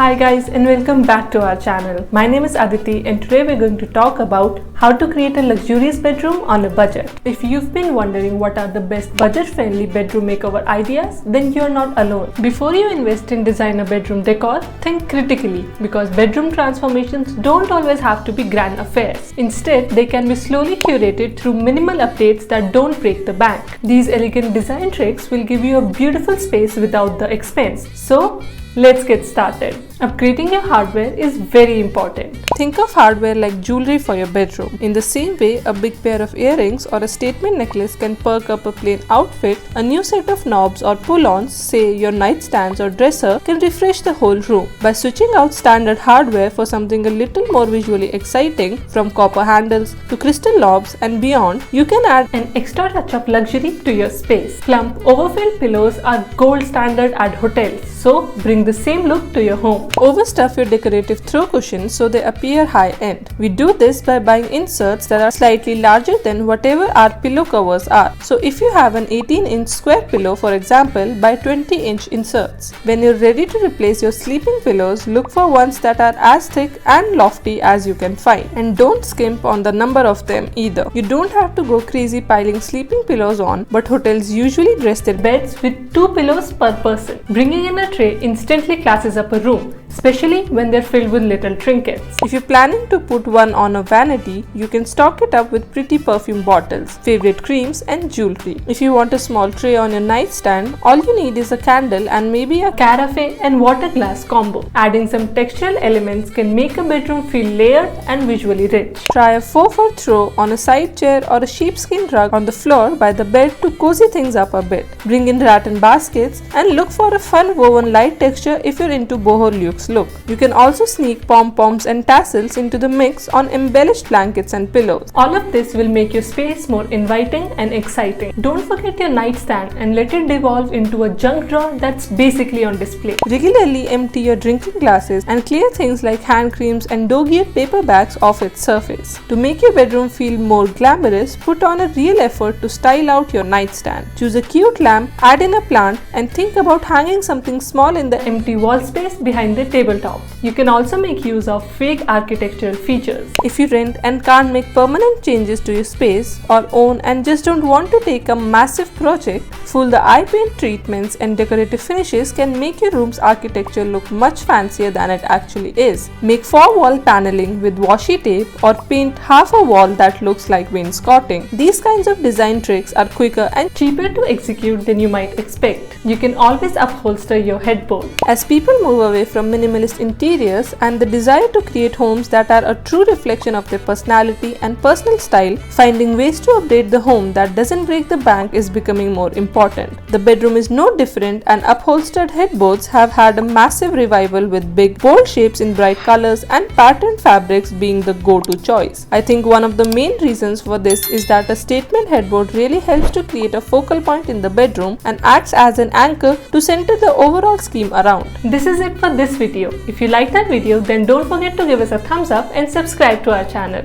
Hi guys and welcome back to our channel. My name is Aditi and today we're going to talk about how to create a luxurious bedroom on a budget. If you've been wondering what are the best budget-friendly bedroom makeover ideas, then you're not alone. Before you invest in designer bedroom decor, think critically because bedroom transformations don't always have to be grand affairs. Instead, they can be slowly curated through minimal updates that don't break the bank. These elegant design tricks will give you a beautiful space without the expense. So, let's get started. Upgrading your hardware is very important. Think of hardware like jewelry for your bedroom. In the same way, a big pair of earrings or a statement necklace can perk up a plain outfit, a new set of knobs or pull-ons, say your nightstands or dresser, can refresh the whole room. By switching out standard hardware for something a little more visually exciting, from copper handles to crystal knobs and beyond, you can add an extra touch of luxury to your space. Plump, overfilled pillows are gold standard at hotels, so bring the same look to your home. Overstuff your decorative throw cushions so they appear high-end. We do this by buying inserts that are slightly larger than whatever our pillow covers are. So if you have an 18-inch square pillow, for example, buy 20-inch inserts. When you're ready to replace your sleeping pillows, look for ones that are as thick and lofty as you can find. And don't skimp on the number of them either. You don't have to go crazy piling sleeping pillows on, but hotels usually dress their beds with 2 pillows per person. Bringing in a tray instantly classes up a room, especially when they're filled with little trinkets. If you're planning to put one on a vanity, you can stock it up with pretty perfume bottles, favorite creams and jewelry. If you want a small tray on your nightstand, all you need is a candle and maybe a carafe and water glass combo. Adding some textural elements can make a bedroom feel layered and visually rich. Try a 4x4 throw on a side chair or a sheepskin rug on the floor by the bed to cozy things up a bit. Bring in rattan baskets and look for a fun woven light texture if you're into boho luxe look. You can also sneak pom-poms and tassels into the mix on embellished blankets and pillows. All of this will make your space more inviting and exciting. Don't forget your nightstand and let it devolve into a junk drawer that's basically on display. Regularly empty your drinking glasses and clear things like hand creams and dog-eared paper bags off its surface. To make your bedroom feel more glamorous, put on a real effort to style out your nightstand. Choose a cute lamp, add in a plant, and think about hanging something small in the empty wall space behind the tabletop. You can also make use of fake architectural features. If you rent and can't make permanent changes to your space, or own and just don't want to take a massive project, full the eye paint treatments and decorative finishes can make your room's architecture look much fancier than it actually is. Make 4-wall paneling with washi tape or paint half a wall that looks like wainscoting. These kinds of design tricks are quicker and cheaper to execute than you might expect. You can always upholster your headboard. As people move away from minimalist interiors and the desire to create homes that are a true reflection of their personality and personal style, finding ways to update the home that doesn't break the bank is becoming more important. The bedroom is no different, and upholstered headboards have had a massive revival, with big, bold shapes in bright colors and patterned fabrics being the go-to choice. I think one of the main reasons for this is that a statement headboard really helps to create a focal point in the bedroom and acts as an anchor to center the overall scheme around. This is it for this video. If you like that video, then don't forget to give us a thumbs up and subscribe to our channel.